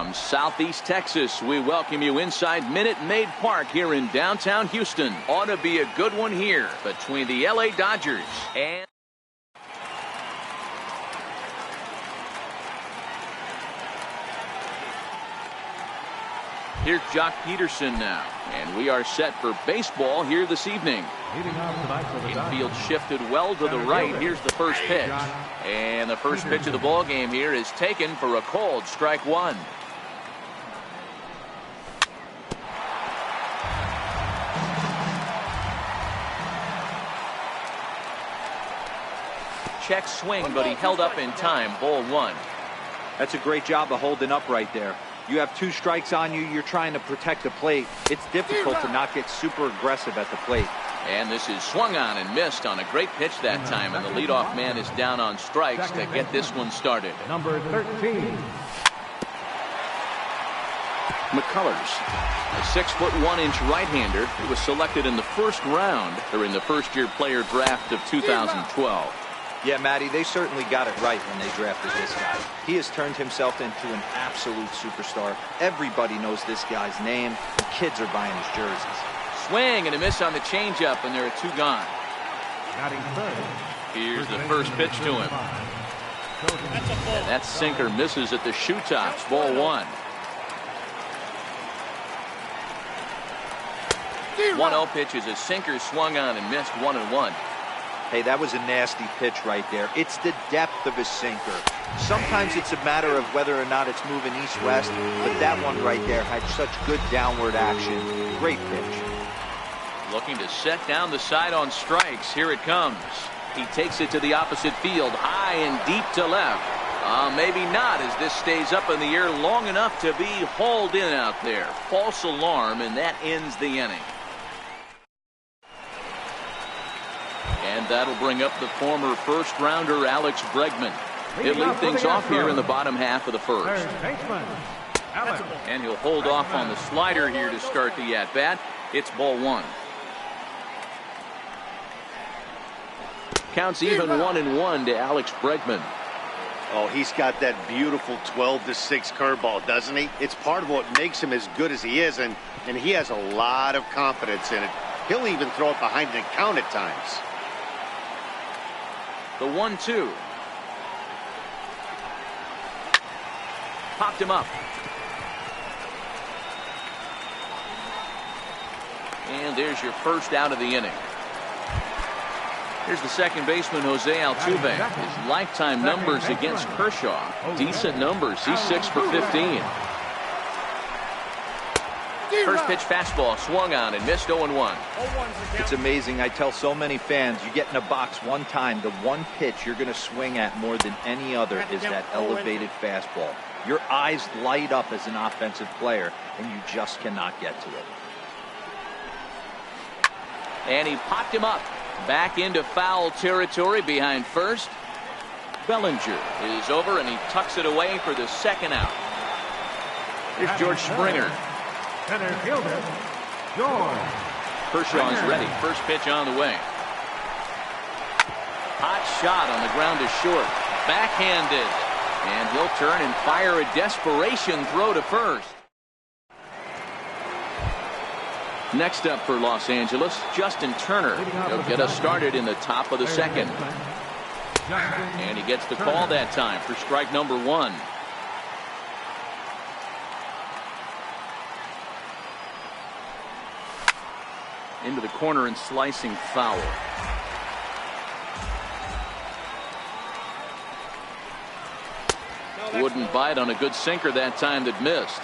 From Southeast Texas, we welcome you inside Minute Maid Park here in downtown Houston. Ought to be a good one here between the LA Dodgers and... Here's Jock Peterson now, and we are set for baseball here this evening. Infield shifted well to the right. Here's the first pitch. And the first pitch of the ball game here is taken for a called strike one. Check swing, but he held up in time. Ball one. That's a great job of holding up right there. You have 2 strikes on you. You're trying to protect the plate. It's difficult to not get super aggressive at the plate. And this is swung on and missed on a great pitch that time. And the leadoff man is down on strikes to get this one started. Number 13. McCullers, a 6'1" right-hander who was selected in the first round during the first-year player draft of 2012. Yeah, Matty, they certainly got it right when they drafted this guy. He has turned himself into an absolute superstar. Everybody knows this guy's name, and kids are buying his jerseys. Swing and a miss on the changeup, and there are 2 gone. Here's the first pitch to him. And that sinker misses at the shoe tops. Ball one. 1-0 pitch is a sinker swung on and missed 1-1. Hey, that was a nasty pitch right there. It's the depth of his sinker. Sometimes it's a matter of whether or not it's moving east-west, but that one right there had such good downward action. Great pitch. Looking to set down the side on strikes. Here it comes. He takes it to the opposite field, high and deep to left. Maybe not, as this stays up in the air long enough to be hauled in out there. False alarm, and that ends the inning. And that'll bring up the former first-rounder Alex Bregman. He'll lead things off here in the bottom half of the first. And he'll hold off on the slider here to start the at-bat. It's ball one. Counts even 1-1 to Alex Bregman. Oh, he's got that beautiful 12-6 curveball, doesn't he? It's part of what makes him as good as he is, and he has a lot of confidence in it. He'll even throw it behind the count at times. The 1-2. Popped him up. And there's your first out of the inning. Here's the second baseman, Jose Altuve. His lifetime numbers against Kershaw. Decent numbers. He's 6 for 15. First pitch fastball swung on and missed 0-1. It's amazing. I tell so many fans, you get in a box one time, the one pitch you're going to swing at more than any other is that elevated fastball. Your eyes light up as an offensive player, and you just cannot get to it. And he popped him up. Back into foul territory behind first. Bellinger is over, and he tucks it away for the second out. Here's George Springer. Center fielder, George. Kershaw is ready. First pitch on the way. Hot shot on the ground to short. Backhanded. And he'll turn and fire a desperation throw to first. Next up for Los Angeles, Justin Turner. He'll get us started in the top of the second. And he gets the call that time for strike number 1. Into the corner and slicing foul. Wouldn't bite on a good sinker that time that missed.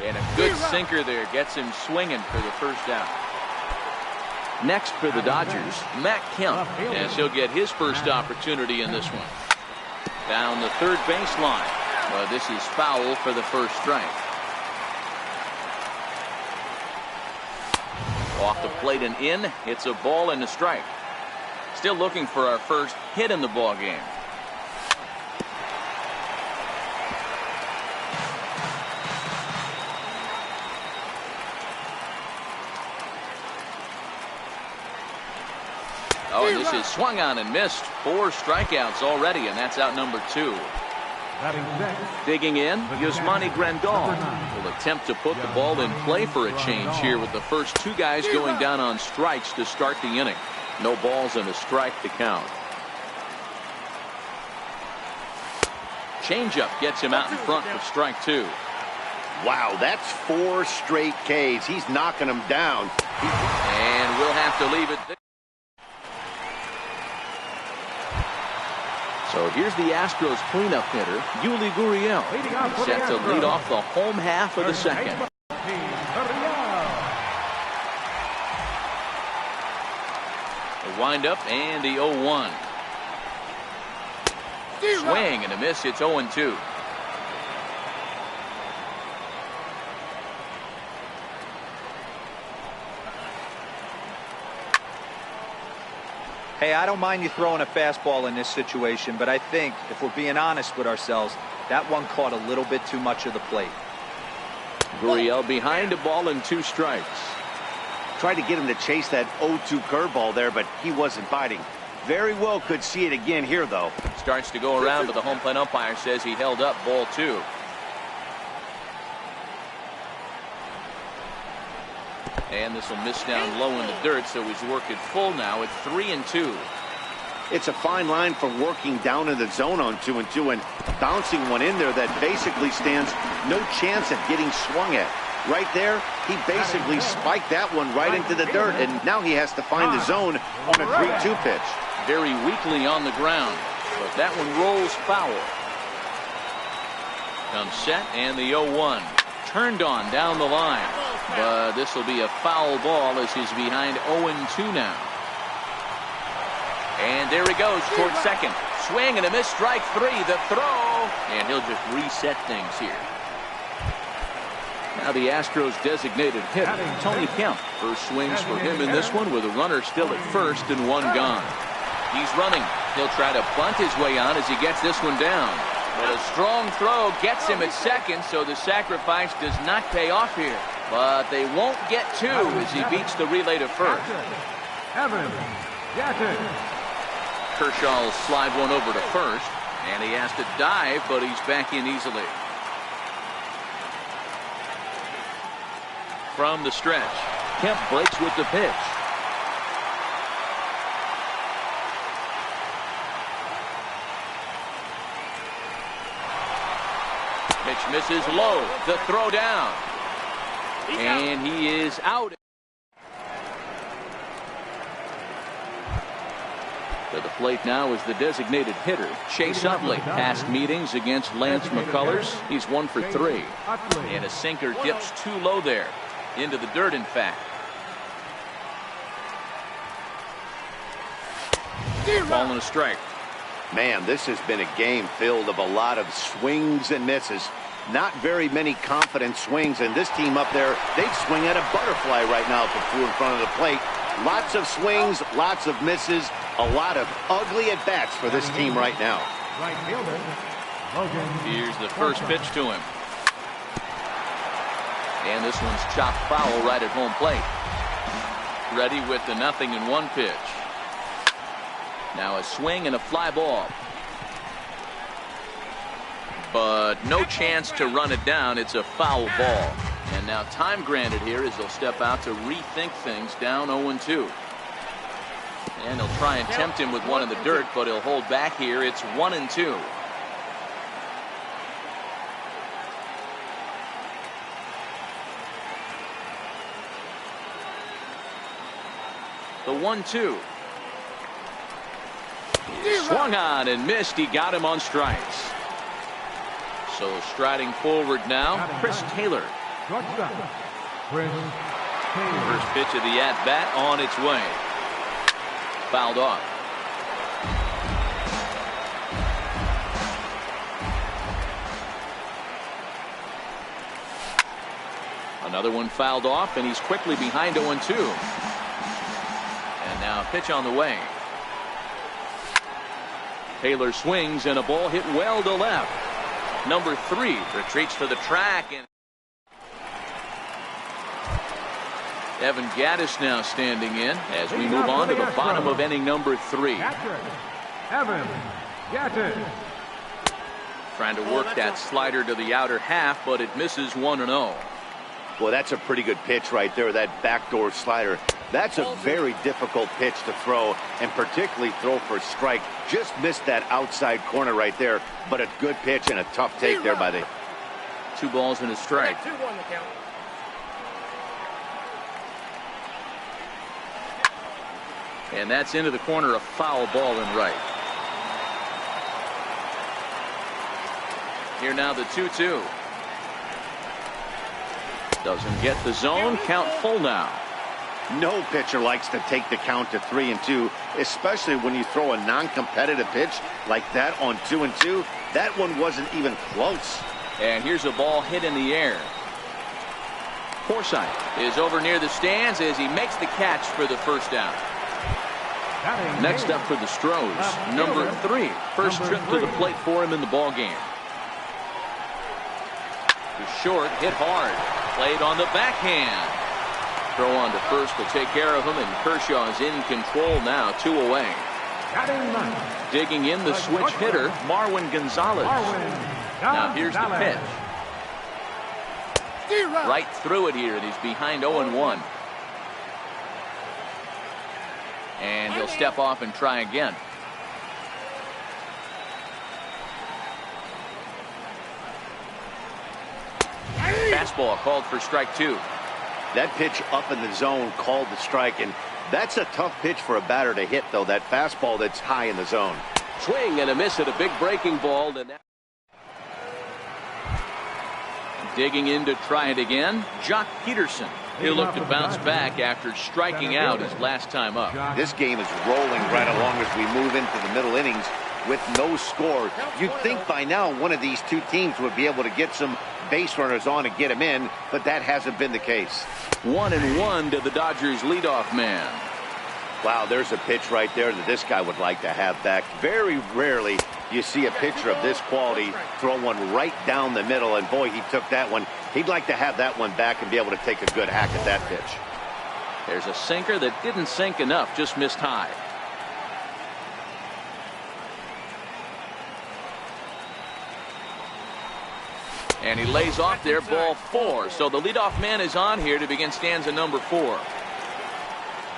And a good sinker there gets him swinging for the first out. Next for the Dodgers, Matt Kemp, as he'll get his first opportunity in this one. Down the third baseline. Well, this is foul for the first strike. Off the plate and in. It's a ball and a strike. Still looking for our first hit in the ball game. Oh, and this is swung on and missed. 4 strikeouts already, and that's out number 2. Digging in, Yasmani Grandal will attempt to put the ball in play for a change here with the first 2 guys going down on strikes to start the inning. No balls and a strike to count. Changeup gets him out in front for strike 2. Wow, that's 4 straight Ks. He's knocking them down. And we'll have to leave it there. So here's the Astros cleanup hitter, Yuli Gurriel, set to lead off the home half of the second. The windup and the 0-1. Swing and a miss. It's 0-2. Hey, I don't mind you throwing a fastball in this situation, but I think, if we're being honest with ourselves, that one caught a little bit too much of the plate. Gurriel behind a ball and 2 strikes. Tried to get him to chase that 0-2 curveball there, but he wasn't biting. Very well could see it again here, though. Starts to go around, but the home plate umpire says he held up ball 2. And this will miss down low in the dirt, so he's worked it full now at 3-2. It's a fine line for working down in the zone on 2-2 and bouncing one in there that basically stands no chance at getting swung at. Right there, he basically spiked that one right into the dirt, and now he has to find the zone on a 3-2 pitch. Very weakly on the ground, but that one rolls foul. Comes set, and the 0-1. Turned on down the line. But this will be a foul ball as he's behind 0-2 now. And there he goes towards second. Swing and a miss, strike 3. The throw. And he'll just reset things here. Now the Astros designated hitter, Tony Kemp. First swings for him in this one with a runner still at first and 1 gone. He's running. He'll try to bunt his way on as he gets this one down. But a strong throw gets him at second, so the sacrifice does not pay off here. But they won't get 2 as he beats the relay to first. Kershaw will slide one over to first, and he has to dive, but he's back in easily. From the stretch, Kemp breaks with the pitch. Pitch misses low. The throw down. And he is out. To the plate now is the designated hitter, Chase Utley. Past meetings against Lance McCullers, he's 1 for 3. And a sinker dips too low there. Into the dirt, in fact. Ball and a strike. Man, this has been a game filled of a lot of swings and misses. Not very many confident swings, and this team up there, they'd swing at a butterfly right now if it flew in front of the plate. Lots of swings, lots of misses, a lot of ugly at-bats for this team right now. Here's the first pitch to him. And this one's chopped foul right at home plate. Ready with the 0-1 pitch. Now a swing and a fly ball. But no chance to run it down. It's a foul ball. And now time granted here as they'll step out to rethink things down 0-2. And they'll try and tempt him with one in the dirt, but he'll hold back here. It's 1-2. The 1-2. Swung on and missed. He got him on strikes. So striding forward now, Chris Taylor. First pitch of the at-bat on its way. Fouled off. Another one fouled off, and he's quickly behind 0-2. And now a pitch on the way. Taylor swings, and a ball hit well to left. Number 3 retreats to the track, and Evan Gaddis now standing in as we move on to the bottom of inning number 3. Evan Gaddis. Trying to work that slider to the outer half, but it misses 1-0. Well, that's a pretty good pitch right there, that backdoor slider. That's a very difficult pitch to throw, and particularly throw for a strike. Just missed that outside corner right there, but a good pitch and a tough take there by the... 2 balls and a strike. And that's into the corner, a foul ball and right. Here now the 2-2. Doesn't get the zone. Count full now. No pitcher likes to take the count to 3-2, especially when you throw a non-competitive pitch like that on 2-2. That one wasn't even close. And here's a ball hit in the air. Forsythe is over near the stands as he makes the catch for the first down. Next up for the Stros, number 3. First trip to the plate for him in the ball game. The short hit hard. Played on the backhand. Throw on to first will take care of him, and Kershaw is in control now, 2 away. Digging in the switch hitter, Marwin Gonzalez. Now here's the pitch. Right through it here, and he's behind 0-1. And he'll step off and try again. Fastball called for strike 2. That pitch up in the zone called the strike, and that's a tough pitch for a batter to hit, though, that fastball that's high in the zone. Swing and a miss at a big breaking ball. Digging in to try it again, Jock Peterson. He'll look to bounce back after striking out his last time up. This game is rolling right along as we move into the middle innings with no score. You'd think by now one of these two teams would be able to get some base runners on and get them in, but that hasn't been the case. 1-1 to the Dodgers leadoff man. Wow, there's a pitch right there that this guy would like to have back. Very rarely you see a pitcher of this quality throw one right down the middle, and boy, he took that one. He'd like to have that one back and be able to take a good hack at that pitch. There's a sinker that didn't sink enough, just missed high. And he lays off there, ball 4. So the leadoff man is on here to begin stanza number 4.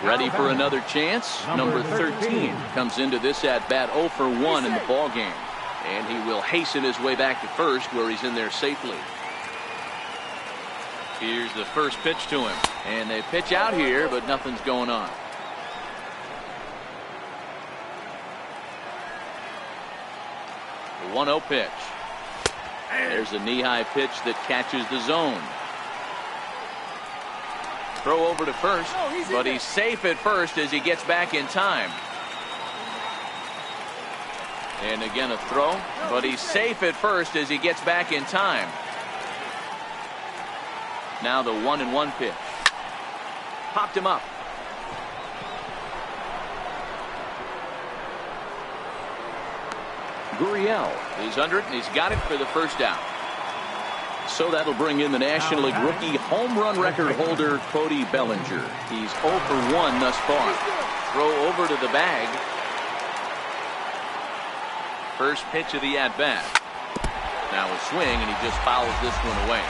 Ready for another chance. Number 13 comes into this at bat 0 for 1 in the ball game. And he will hasten his way back to first, where he's in there safely. Here's the first pitch to him. And they pitch out here, but nothing's going on. The 1-0 pitch. There's a knee-high pitch that catches the zone. Throw over to first, but he's safe at first as he gets back in time. And again a throw, but he's safe at first as he gets back in time. Now the 1-1 pitch. Popped him up. Gurriel is under it, and he's got it for the first down. So that'll bring in the National League rookie home run record holder, Cody Bellinger. He's 0 for 1 thus far. Throw over to the bag. First pitch of the at-bat. Now a swing, and he just fouls this one away.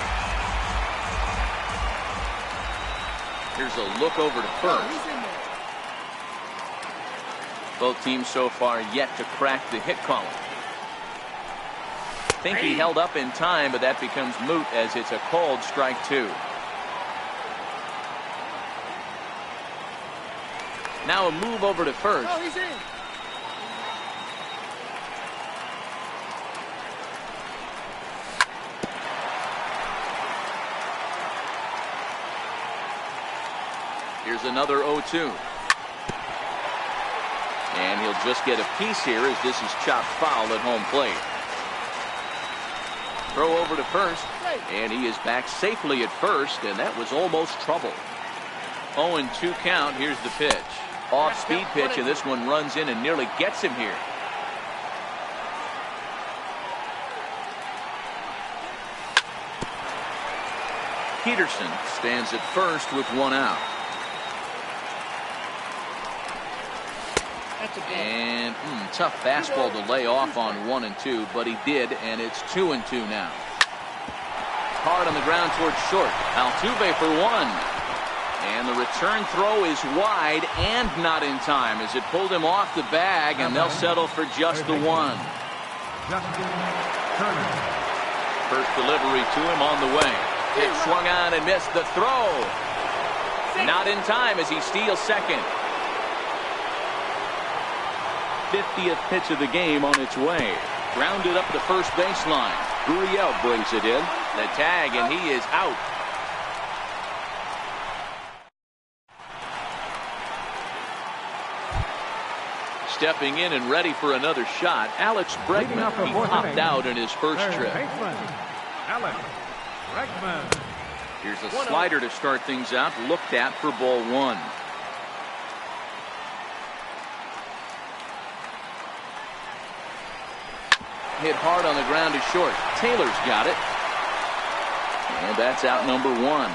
Here's a look over to first. Both teams so far yet to crack the hit column. I think he held up in time, but that becomes moot as it's a called strike 2. Now a move over to first. Oh, he's in. Here's another 0-2. And he'll just get a piece here as this is chopped foul at home plate. Throw over to first, and he is back safely at first, and that was almost trouble. 0-2 count. Here's the pitch. Off-speed pitch, and this one runs in and nearly gets him here. Peterson stands at first with 1 out. And tough fastball to lay off on 1 and 2, but he did, and it's 2 and 2 now. Hard on the ground towards short. Altuve for 1. And the return throw is wide and not in time as it pulled him off the bag, and they'll settle for just the 1. First delivery to him on the way. It swung on and missed the throw. Not in time as he steals second. 50th pitch of the game on its way. Grounded up the first baseline. Gurriel brings it in. The tag, and he is out. Stepping in and ready for another shot, Alex Bregman. He popped out in his first trip. Alex Bregman. Here's a slider to start things out. Looked at for ball 1. Hit hard on the ground to short. Taylor's got it. And that's out number 1.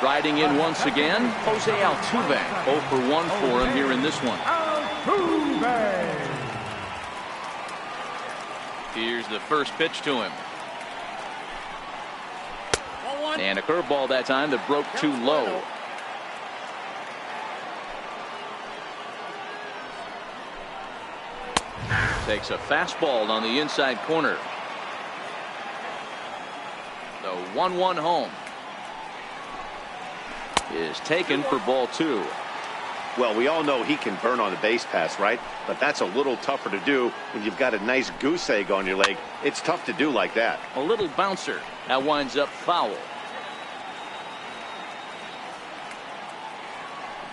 Riding in once again, Jose Altuve. 0 for 1 for him here in this one. Altuve. Here's the first pitch to him. And a curveball that time that broke too low. Takes a fastball on the inside corner. The 1-1 home is taken for ball 2. Well, we all know he can burn on the base pass, right? But that's a little tougher to do when you've got a nice goose egg on your leg. It's tough to do like that. A little bouncer. That winds up foul.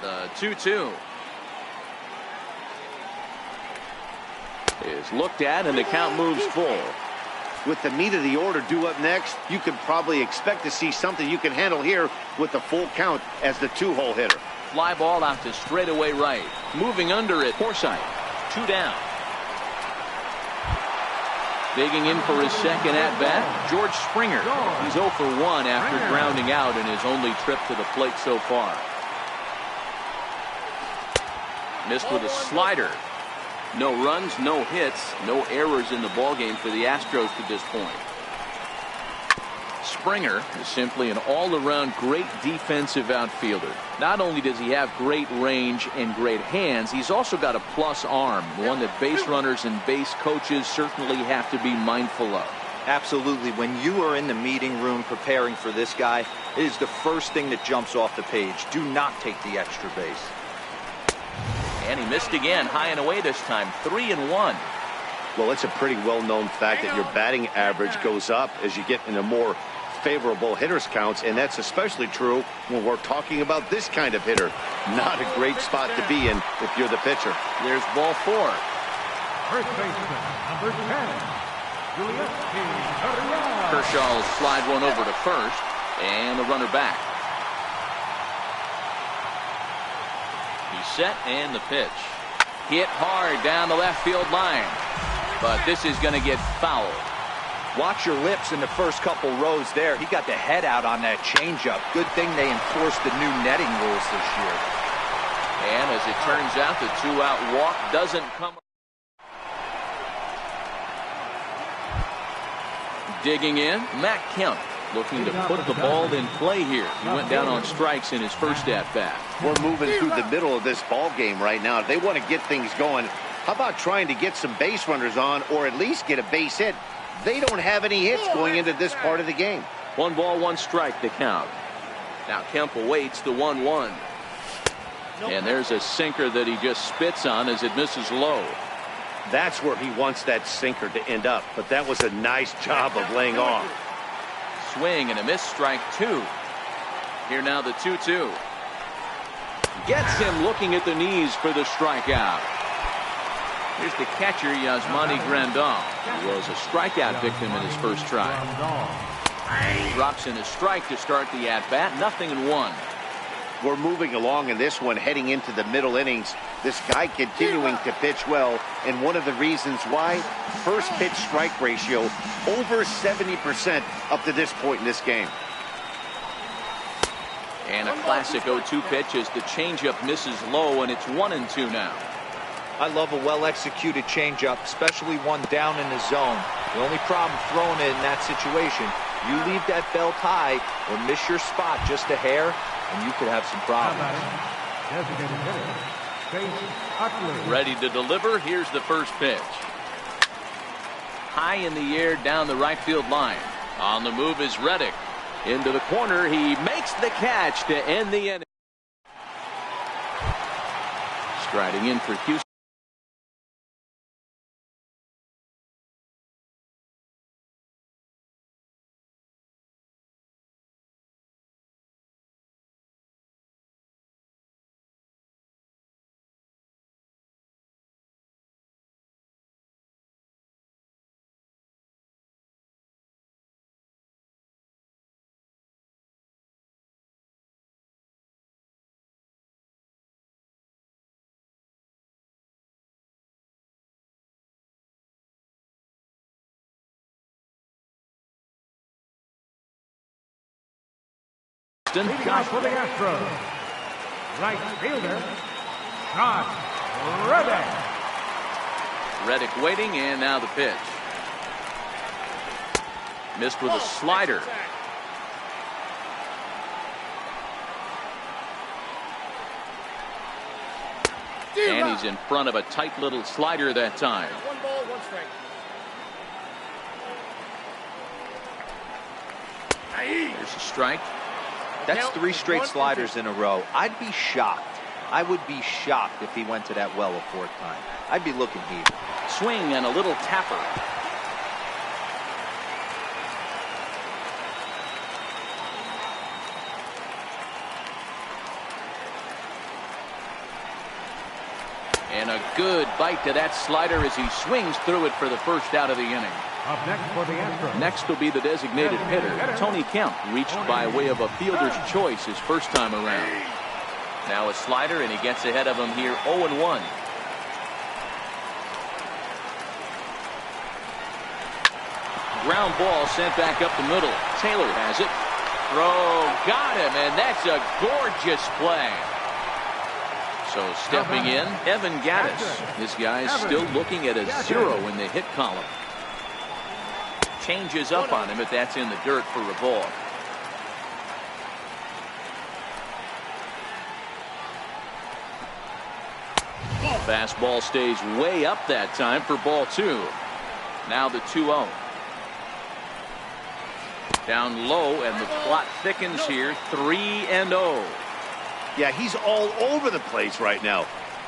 The 2-2 is looked at, and the count moves full. With the meat of the order due up next, you could probably expect to see something you can handle here with the full count as the 2-hole hitter. Fly ball out to straightaway right. Moving under it, Forsythe. 2 down. Digging in for his second at-bat, George Springer. He's 0 for 1 after grounding out in his only trip to the plate so far. Missed with a slider. No runs, no hits, no errors in the ballgame for the Astros to this point. Springer is simply an all-around great defensive outfielder. Not only does he have great range and great hands, he's also got a plus arm, one that base runners and base coaches certainly have to be mindful of. Absolutely. When you are in the meeting room preparing for this guy, it is the first thing that jumps off the page. Do not take the extra base. And he missed again, high and away this time, 3-1. Well, it's a pretty well-known fact that your batting average goes up as you get into more favorable hitters counts, and that's especially true when we're talking about this kind of hitter. Not a great spot to be in if you're the pitcher. There's ball 4. First baseman, number 10, Gurriel. Kershaw will slide one over to first, and the runner back. He's set, and the pitch. Hit hard down the left field line. But this is going to get fouled. Watch your lips in the first couple rows there. He got the head out on that changeup. Good thing they enforced the new netting rules this year. And as it turns out, the 2-out walk doesn't come. Digging in, Matt Kemp looking to put the ball in play here. He went down on strikes in his first at-bat. We're moving through the middle of this ball game right now. If they want to get things going, how about trying to get some base runners on or at least get a base hit? They don't have any hits going into this part of the game. 1 ball, 1 strike to count. Now Kemp awaits the 1-1. And there's a sinker that he just spits on as it misses low. That's where he wants that sinker to end up. But that was a nice job of laying off. Swing and a miss, strike 2. Here now the 2-2. Gets him looking at the knees for the strikeout. Here's the catcher, Yasmani Grandal, who was a strikeout victim in his first try. Drops in a strike to start the at-bat, 0-1. We're moving along in this one, heading into the middle innings. This guy continuing to pitch well, and one of the reasons why, first pitch strike ratio over 70% up to this point in this game. And a classic 0-2 pitch as the changeup misses low, and it's 1-2 now. I love a well-executed changeup, especially one down in the zone. The only problem throwing it in that situation, you leave that belt high or miss your spot just a hair, and you could have some problems. Ready to deliver. Here's the first pitch. High in the air down the right field line. On the move is Reddick. Into the corner. He makes the catch to end the inning. Striding in for Houston. Leading off for the Astros, right fielder, John Reddick. Reddick waiting, and now the pitch. Missed with a slider. And he's in front of a tight little slider that time. 1 ball, 1 strike. There's a strike. That's 3 straight sliders in a row. I'd be shocked. I would be shocked if he went to that well a 4th time. I'd be looking here. Swing and a little tapper. And a good bite to that slider as he swings through it for the first out of the inning. Up next for the Astros. Next will be the designated hitter, Tony Kemp, reached by way of a fielder's choice his first time around. Now a slider, and he gets ahead of him here 0-1. Ground ball sent back up the middle. Taylor has it. Throw, got him, and that's a gorgeous play. So stepping in, Evan Gaddis. This guy's still looking at a 0 in the hit column. Changes up on him, but that's in the dirt for a ball. Fastball stays way up that time for ball 2. Now the 2-0. Down low, and the plot thickens here. 3-0. Yeah, he's all over the place right now.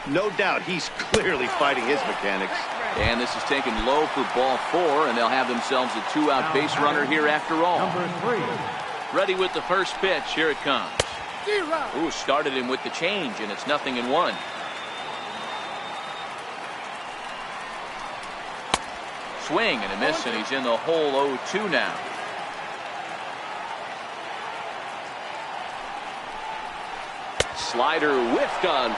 No doubt he's clearly fighting his mechanics. And this is taken low for ball 4, and they'll have themselves a 2-out base runner here after all. Number 3. Ready with the first pitch. Here it comes. Ooh, started him with the change, and it's 0-1. Swing and a miss, and he's in the hole 0-2 now. Slider whiffed on.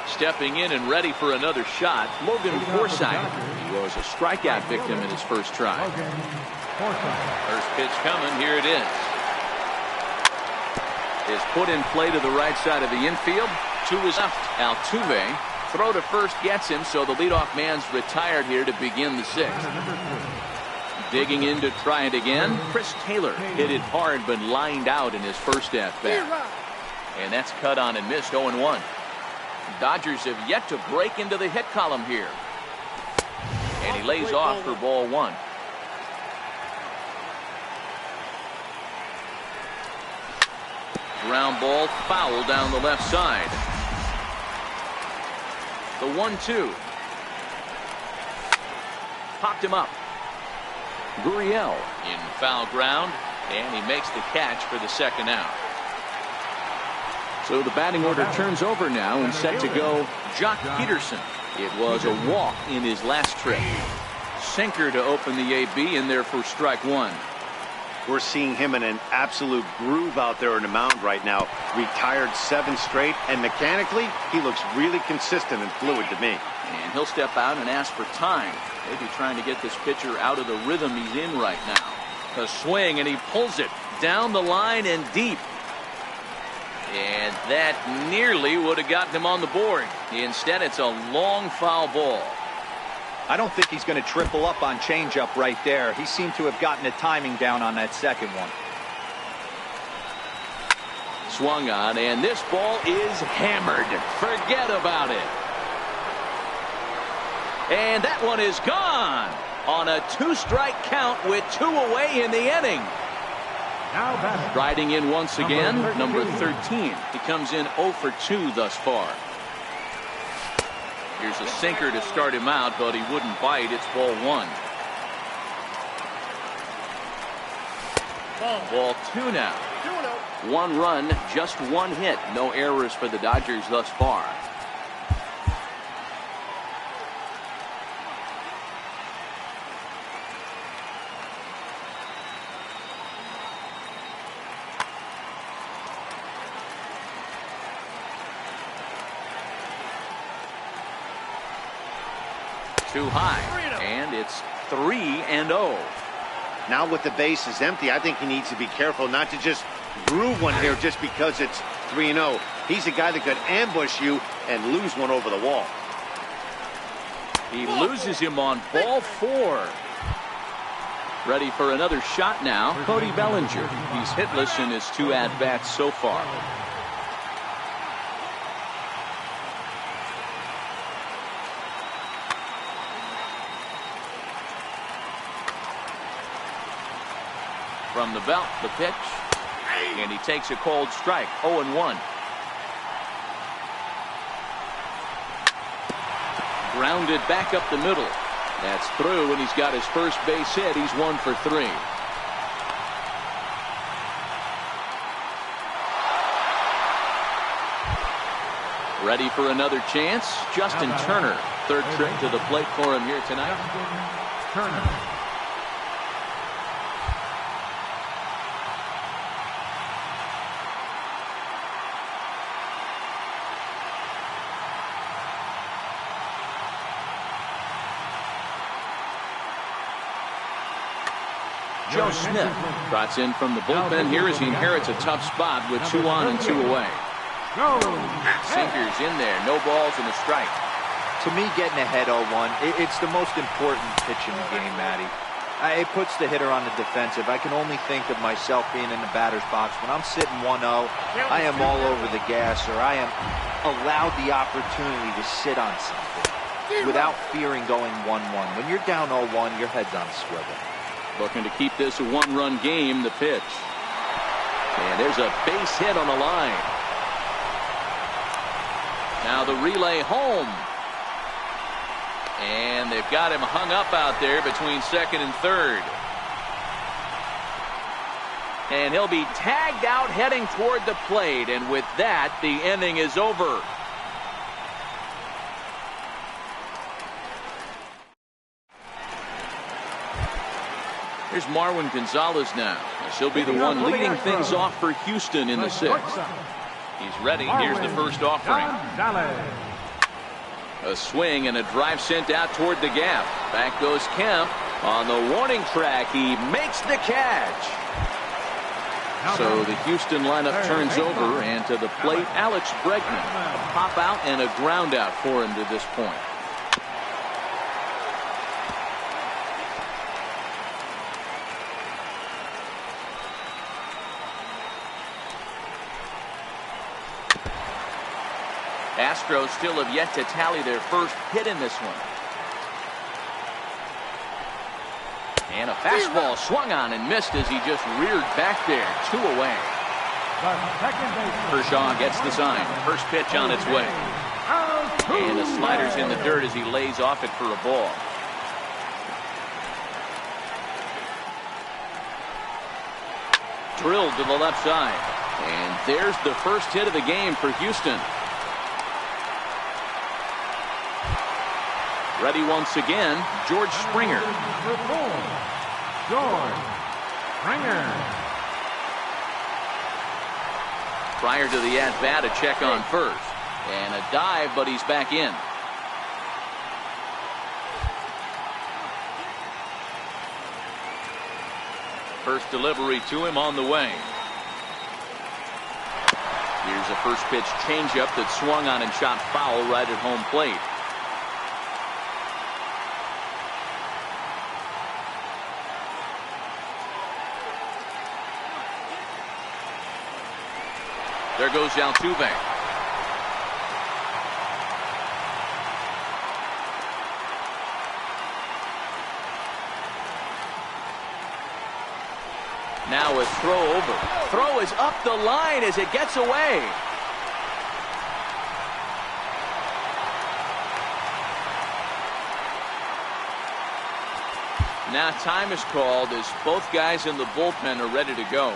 Stepping in and ready for another shot, Logan Forsythe. He was a strikeout victim in his first try. First pitch coming. Here it is. Is put in play to the right side of the infield. To his left. Altuve. Throw to first gets him, so the leadoff man's retired here to begin the 6th. Digging in to try it again. Chris Taylor hit it hard but lined out in his first at-bat. And that's cut on and missed. 0-1. Dodgers have yet to break into the hit column here. And he lays off for ball 1. Ground ball foul down the left side. The 1-2. Popped him up. Gurriel in foul ground, and he makes the catch for the 2nd out. So the batting order turns over now, and set to go Jock Peterson. It was a walk in his last trip. Sinker to open the AB in there for strike 1. We're seeing him in an absolute groove out there in the mound right now. Retired 7 straight, and mechanically, he looks really consistent and fluid to me. And he'll step out and ask for time. Maybe trying to get this pitcher out of the rhythm he's in right now. A swing, and he pulls it down the line and deep. And that nearly would have gotten him on the board. Instead, it's a long foul ball. I don't think he's going to triple up on changeup right there. He seemed to have gotten the timing down on that second one. Swung on, and this ball is hammered. Forget about it. And that one is gone on a 2-strike count with 2 away in the inning. Riding in once again, number 13. He comes in 0 for 2 thus far. Here's a sinker to start him out, but he wouldn't bite. It's ball 1. Ball 2 now. 1 run, just 1 hit. No errors for the Dodgers thus far. Too high, and it's 3-0. Now with the bases empty, I think he needs to be careful not to just groove one here just because it's 3-0. He's a guy that could ambush you and lose one over the wall. He loses him on ball 4. Ready for another shot now, Cody Bellinger. He's hitless in his 2 at-bats so far. From the belt, the pitch, and he takes a cold strike. 0-1. Grounded back up the middle. That's through, and he's got his first base hit. He's 1 for 3. Ready for another chance. Justin Turner, 3rd trip to the plate for him here tonight. Turner. Joe Smith trots in from the bullpen here as he inherits a tough spot with 2 on and 2 away. Sinkers in there, no balls and a strike. To me, getting ahead 0-1, it's the most important pitch in the game, Matty. It puts the hitter on the defensive. I can only think of myself being in the batter's box. When I'm sitting 1-0, I am all over the gas, or I am allowed the opportunity to sit on something without fearing going 1-1. When you're down 0-1, your head's on a swivel. Looking to keep this a 1-run game, the pitch. And there's a base hit on the line. Now the relay home. And they've got him hung up out there between 2nd and 3rd. And he'll be tagged out heading toward the plate. And with that, the inning is over. Here's Marwin Gonzalez now. She'll be the one leading things off for Houston in the 6th. He's ready. Here's the first offering. A swing and a drive sent out toward the gap. Back goes Kemp. On the warning track, he makes the catch. So the Houston lineup turns over, and to the plate, Alex Bregman. A pop out and a ground out for him to this point. Astros still have yet to tally their first hit in this one. And a fastball swung on and missed as he just reared back there. 2 away. Kershaw gets the sign. First pitch on its way. And the slider's in the dirt as he lays off it for a ball. Drilled to the left side. And there's the first hit of the game for Houston. Ready once again, George Springer. George Springer. Prior to the at-bat, a check on first. And a dive, but he's back in. First delivery to him on the way. Here's a first pitch changeup that swung on and shot foul right at home plate. There goes Altuve. Now a throw over. Throw is up the line as it gets away. Now time is called as both guys in the bullpen are ready to go.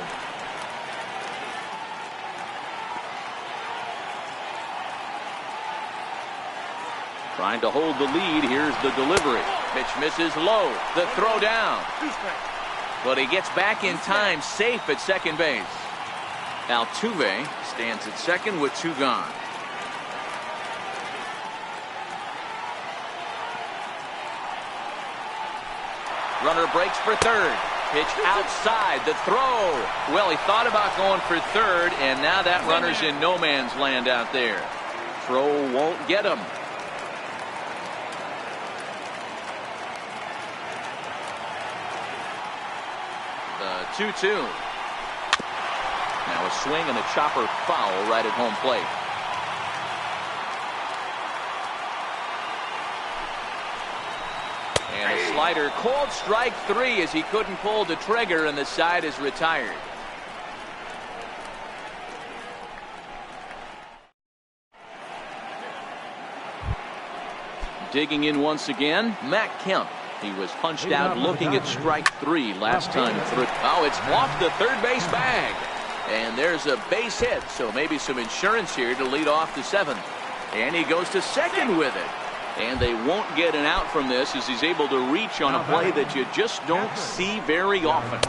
Trying to hold the lead. Here's the delivery. Pitch misses low. The throw down. But he gets back in time, safe at second base. Altuve stands at second with 2 gone. Runner breaks for third. Pitch outside. The throw. Well, he thought about going for third, and now that runner's in no man's land out there. Throw won't get him. The 2-2. Now a swing and a chopper foul right at home plate. And a slider called strike 3 as he couldn't pull the trigger, and the side is retired. Digging in once again, Matt Kemp. He was punched out looking at strike 3 last time through. Oh, it's off the third base bag. And there's a base hit, so maybe some insurance here to lead off the 7th. And he goes to second with it. And they won't get an out from this as he's able to reach on a play that you just don't see very often.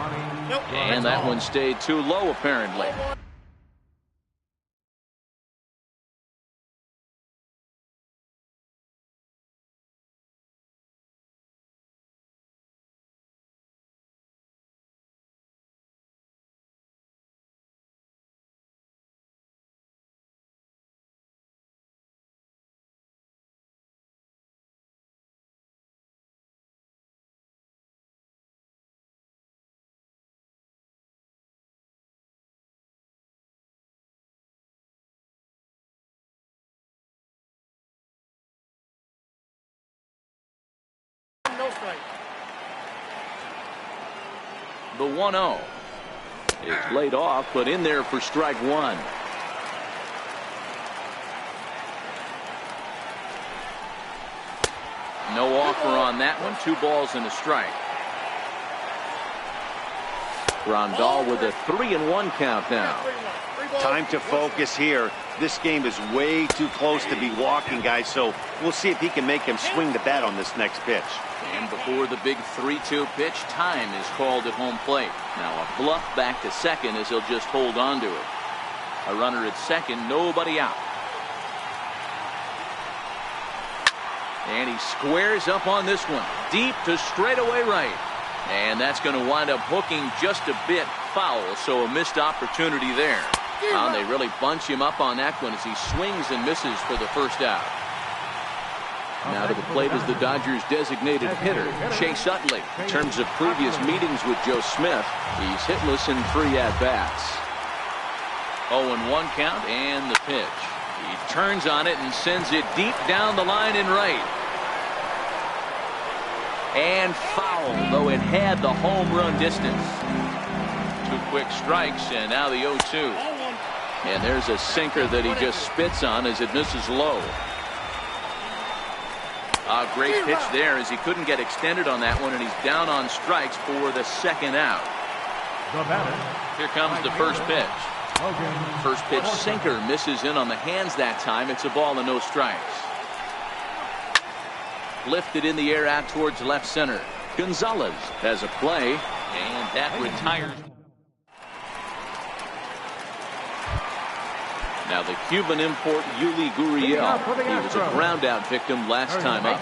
And that one stayed too low, apparently. The 1-0 is laid off, but in there for strike 1. No offer on that one. 2 balls and a strike. Grandal with a 3-1 count now. Time to focus here. This game is way too close to be walking, guys, so we'll see if he can make him swing the bat on this next pitch. And before the big 3-2 pitch, time is called at home plate. Now a bluff back to second as he'll just hold on to it. A runner at second, nobody out. And he squares up on this one. Deep to straightaway right. And that's going to wind up hooking just a bit foul, so a missed opportunity there. And they really bunch him up on that one as he swings and misses for the first out. Now to the plate is the Dodgers' designated hitter, Chase Utley. In terms of previous meetings with Joe Smith, he's hitless in 3 at-bats. 0-1 count and the pitch. He turns on it and sends it deep down the line in right. And foul, though it had the home run distance. 2 quick strikes, and now the 0-2. And there's a sinker that he just spits on as it misses low. A great pitch there as he couldn't get extended on that one, and he's down on strikes for the 2nd out. Here comes the first pitch. First pitch sinker misses in on the hands that time. It's a ball and no strikes. Lifted in the air out towards left center. Gonzalez has a play, and that retires. Now the Cuban import Yuli Gurriel. He was a ground out victim last time up.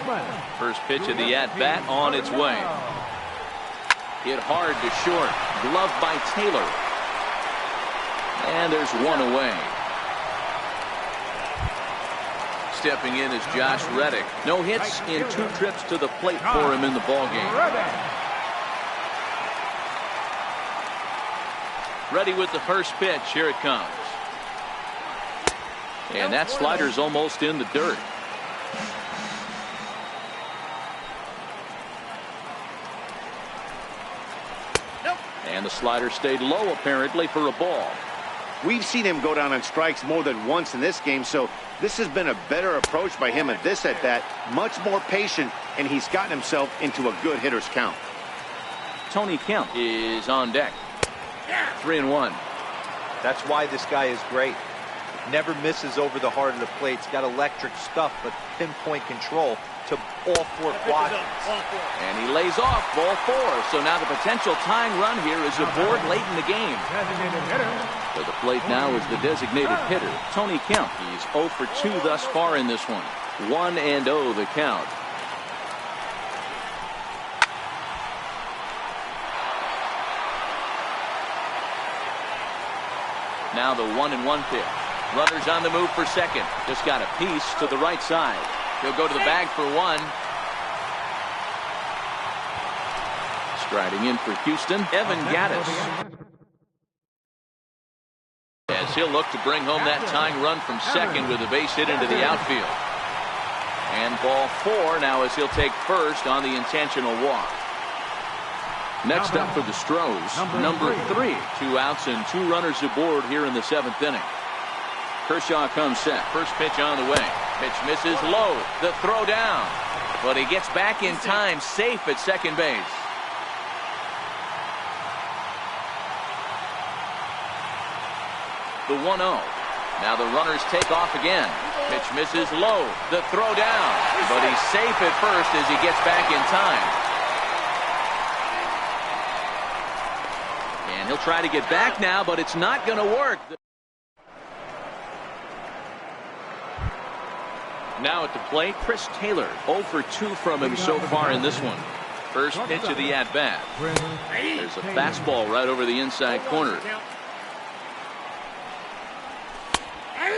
First pitch of the at bat on its way. Hit hard to short. Glove by Taylor. And there's one away. Stepping in is Josh Reddick. No hits in 2 trips to the plate for him in the ballgame. Ready with the first pitch. Here it comes. And that slider's almost in the dirt. And the slider stayed low apparently for a ball. We've seen him go down on strikes more than once in this game, so this has been a better approach by him at this at-bat. Much more patient, and he's gotten himself into a good hitter's count. Tony Kemp is on deck. 3-1. That's why this guy is great. Never misses over the heart of the plate. He's got electric stuff, but pinpoint control to all 4 quadrants. And he lays off ball 4. So now the potential tying run here is aboard late in the game. For the plate now is the designated hitter, Tony Kemp. He's 0 for 2 thus far in this one. 1-0 the count. Now the 1-1 pitch. Runners on the move for second. Just got a piece to the right side. He'll go to the bag for 1. Striding in for Houston, Evan Gattis. As he'll look to bring home that tying run from second with a base hit into the outfield. And ball 4 now as he'll take first on the intentional walk. Next up for the Stros, number 3. 2 outs and 2 runners aboard here in the 7th inning. Kershaw comes set. First pitch on the way. Pitch misses low. The throw down. But he gets back in time, safe at second base. The 1-0. Now the runners take off again. Pitch misses low. The throw down. But he's safe at first as he gets back in time. And he'll try to get back now, but it's not going to work. Now at the plate, Chris Taylor. 0 for 2 from him so far in this one. First pitch of the at-bat. There's a fastball right over the inside corner.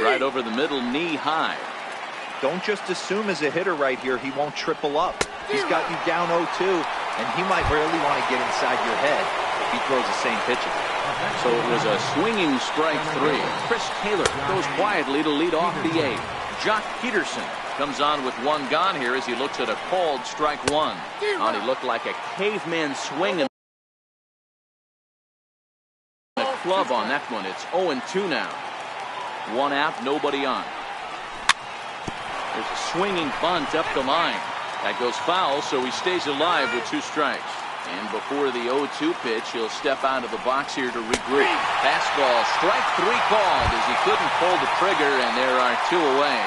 Right over the middle, knee high. Don't just assume as a hitter right here he won't triple up. He's got you down 0-2, and he might really want to get inside your head if he throws the same pitch again. So it was a swinging strike 3. Chris Taylor goes quietly to lead off the 8th. Jock Peterson comes on with 1 gone here as he looks at a called strike 1. Oh, he looked like a caveman swinging a club on that one. It's 0-2 now. 1 out, nobody on. There's a swinging bunt up the line. That goes foul, so he stays alive with 2 strikes. And before the 0-2 pitch, he'll step out of the box here to regroup. Fastball, strike 3 called as he couldn't pull the trigger, and there are 2 away.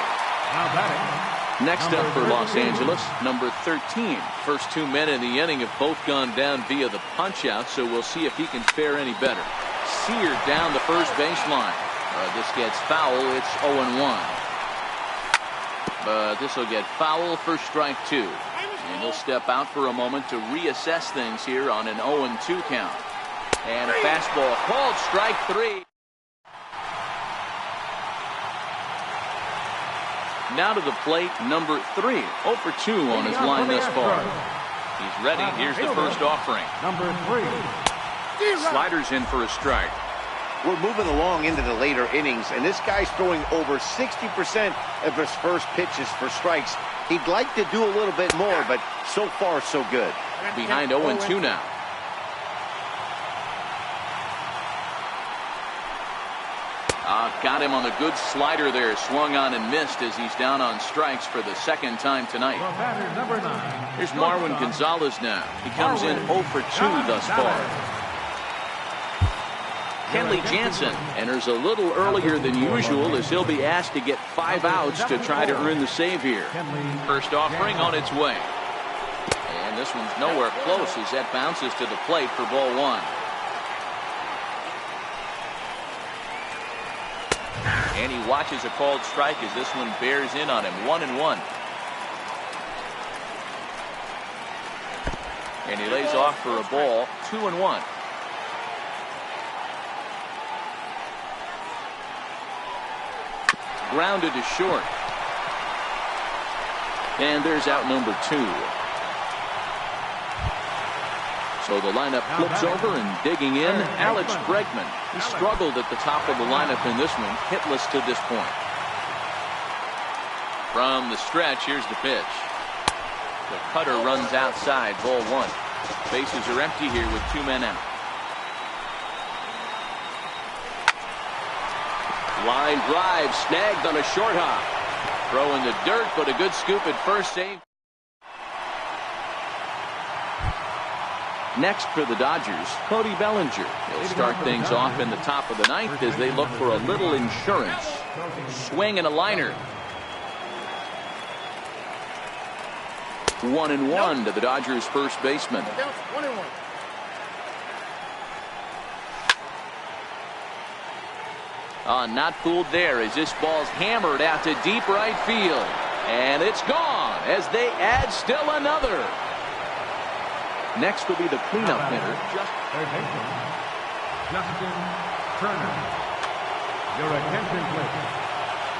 Next up for Los Angeles, number 13. First 2 men in the inning have both gone down via the punch-out, so we'll see if he can fare any better. Seared down the first baseline. This gets foul. It's 0-1. But this will get foul for strike 2. And he'll step out for a moment to reassess things here on an 0-2 count. And a fastball called strike 3. Now to the plate, number 3. 0 for 2 on his line thus far. He's ready. Here's the first offering. Number 3. Sliders in for a strike. We're moving along into the later innings, and this guy's throwing over 60% of his first pitches for strikes. He'd like to do a little bit more, but so far, so good. Behind 0-2 now. Got him on a good slider there. Swung on and missed as he's down on strikes for the 2nd time tonight. Number 9. Here's Marwin Gonzalez now. He comes in 0 for 2 thus far. Kenley Jansen enters a little earlier than usual as he'll be asked to get 5 outs to try to earn the save here. First offering on its way. And this one's nowhere close as that bounces to the plate for ball 1. And he watches a called strike as this one bears in on him. 1-1. And he lays off for a ball, 2-1. Grounded to short. And there's out number 2. So the lineup flips over and digging in, Alex Bregman. He struggled at the top of the lineup in this one, hitless to this point. From the stretch, here's the pitch. The cutter runs outside, ball 1. Bases are empty here with 2 men out. Line drive snagged on a short hop. Throw in the dirt, but a good scoop at first, save. Next for the Dodgers, Cody Bellinger. He'll start things off in the top of the 9th as they look for a little insurance. Swing and a liner. 1-1 to the Dodgers first baseman. Not fooled there as this ball's hammered out to deep right field. And it's gone as they add still another. Next will be the cleanup hitter. Justin Turner. Your attention, please.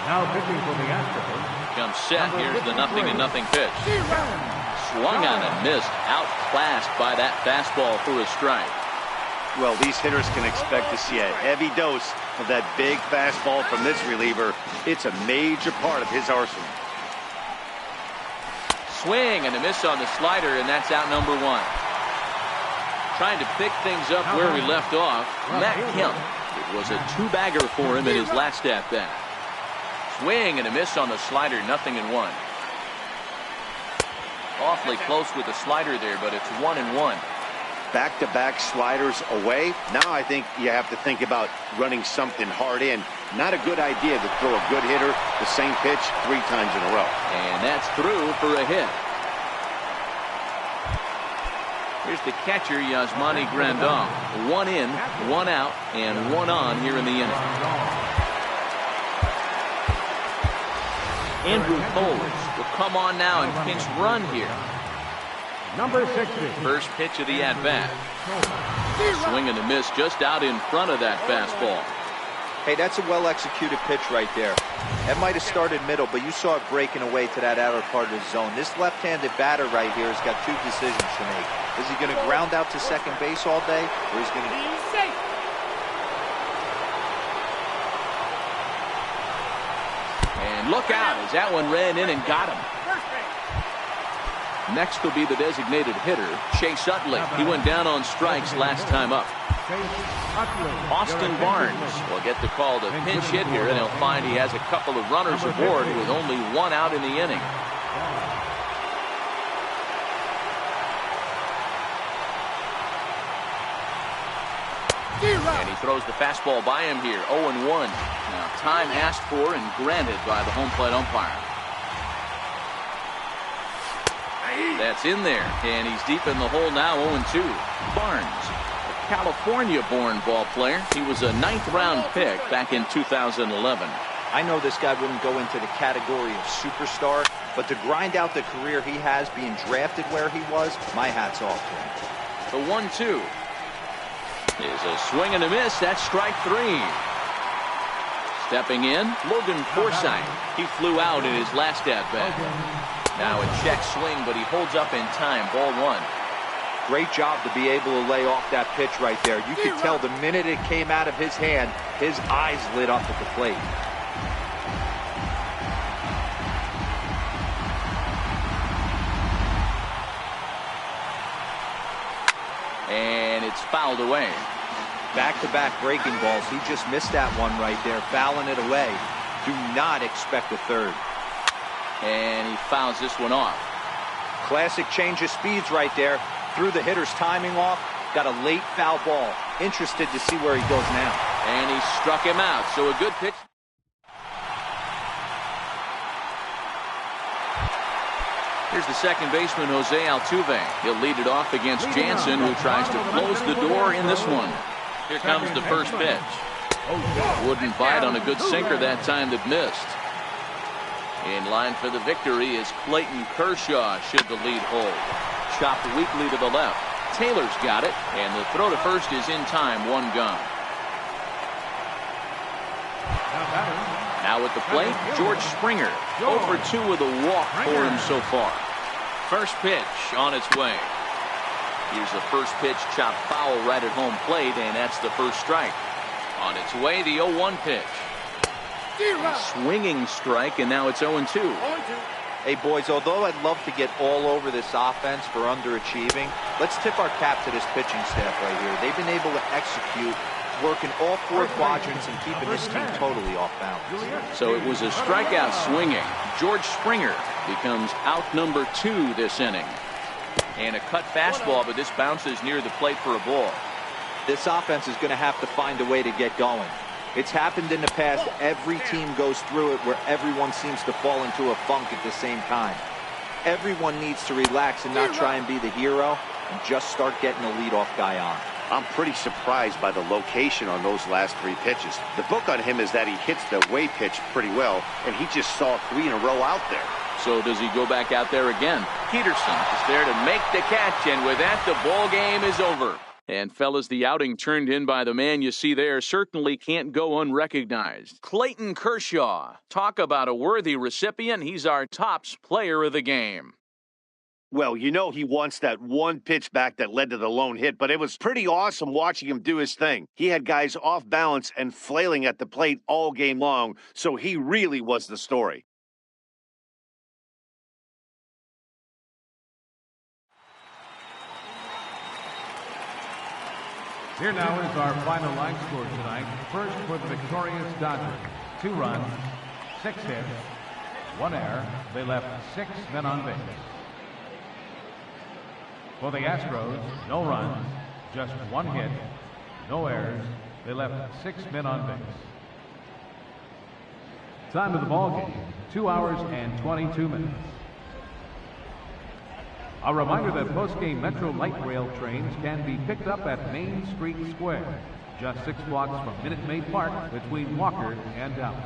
Now pitching for the Astros. Comes set. Here's the 0-0 pitch. Swung on and missed. Outclassed by that fastball for a strike. Well, these hitters can expect to see a heavy dose of that big fastball from this reliever. It's a major part of his arsenal. Swing and a miss on the slider, and that's out number 1. Trying to pick things up where we left off, Matt Kemp. It was a 2-bagger for him in his last at-bat. Swing and a miss on the slider, 0-1. Awfully close with the slider there, but it's 1-1. Back-to-back sliders away. Now I think you have to think about running something hard in. Not a good idea to throw a good hitter the same pitch 3 times in a row. And that's through for a hit. Here's the catcher, Yasmani Grandal. 1 in, 1 out, and 1 on here in the inning. Andrew Coles will come on now and pinch run here. Number 60. First pitch of the at-bat. Swing and a miss just out in front of that fastball. Hey, that's a well-executed pitch right there. That might have started middle, but you saw it breaking away to that outer part of the zone. This left-handed batter right here has got 2 decisions to make. Is he going to ground out to second base all day, or he's going to... And look out as that one ran in and got him. Next will be the designated hitter, Chase Utley. He went down on strikes last time up. Austin Barnes will get the call to pinch hit here, and he'll find he has a couple of runners aboard with only 1 out in the inning. And he throws the fastball by him here, 0-1. Now time asked for and granted by the home plate umpire. That's in there, and he's deep in the hole now, 0-2. Barnes, a California-born ball player. He was a 9th-round pick back in 2011. I know this guy wouldn't go into the category of superstar, but to grind out the career he has being drafted where he was, my hat's off to him. The 1-2 is a swing and a miss. That's strike 3. Stepping in, Logan Forsythe. He flew out in his last at-bat. Now a check swing, but he holds up in time. Ball 1. Great job to be able to lay off that pitch right there. You could tell the minute it came out of his hand, his eyes lit up at the plate. And it's fouled away. Back-to-back breaking balls. He just missed that one right there, fouling it away. Do not expect a third. And he fouls this one off. Classic change of speeds right there. Threw the hitter's timing off. Got a late foul ball. Interested to see where he goes now. And he struck him out. So a good pitch. Here's the second baseman, Jose Altuve. He'll lead it off against Jansen, who tries to close the door in this one. Here comes the first pitch. Wouldn't bite on a good sinker that time that missed. In line for the victory is Clayton Kershaw should the lead hold. chopped weakly to the left. Taylor's got it, and the throw to first is in time, one gone. Now at the plate, George Springer. 0 for 2 with a walk for him so far. First pitch on its way. Here's the first pitch chopped foul right at home plate, and that's the first strike. On its way, the 0-1 pitch. A swinging strike, and now it's 0-2. Hey, boys, although I'd love to get all over this offense for underachieving, let's tip our cap to this pitching staff right here. They've been able to execute, working all 4 quadrants and keeping this team totally off balance. So it was a strikeout swinging. George Springer becomes out number 2 this inning. And a cut fastball, but this bounces near the plate for a ball. This offense is going to have to find a way to get going. It's happened in the past. Every team goes through it where everyone seems to fall into a funk at the same time. Everyone needs to relax and not try and be the hero and just start getting the leadoff guy on. I'm pretty surprised by the location on those last 3 pitches. The book on him is that he hits the way pitch pretty well, and he just saw 3 in a row out there. So does he go back out there again? Peterson is there to make the catch, and with that, the ball game is over. And fellas, the outing turned in by the man you see there certainly can't go unrecognized. Clayton Kershaw. Talk about a worthy recipient. He's our tops player of the game. Well, you know he wants that one pitch back that led to the lone hit, but it was pretty awesome watching him do his thing. He had guys off balance and flailing at the plate all game long, so he really was the story. Here now is our final line score tonight. First for the victorious Dodgers. 2 runs, 6 hits, 1 error. They left 6 men on base. For the Astros, no runs, just 1 hit, no errors. They left 6 men on base. Time of the ball game, 2 hours and 22 minutes. A reminder that post-game Metro Light Rail trains can be picked up at Main Street Square, just 6 blocks from Minute Maid Park between Walker and Dallas.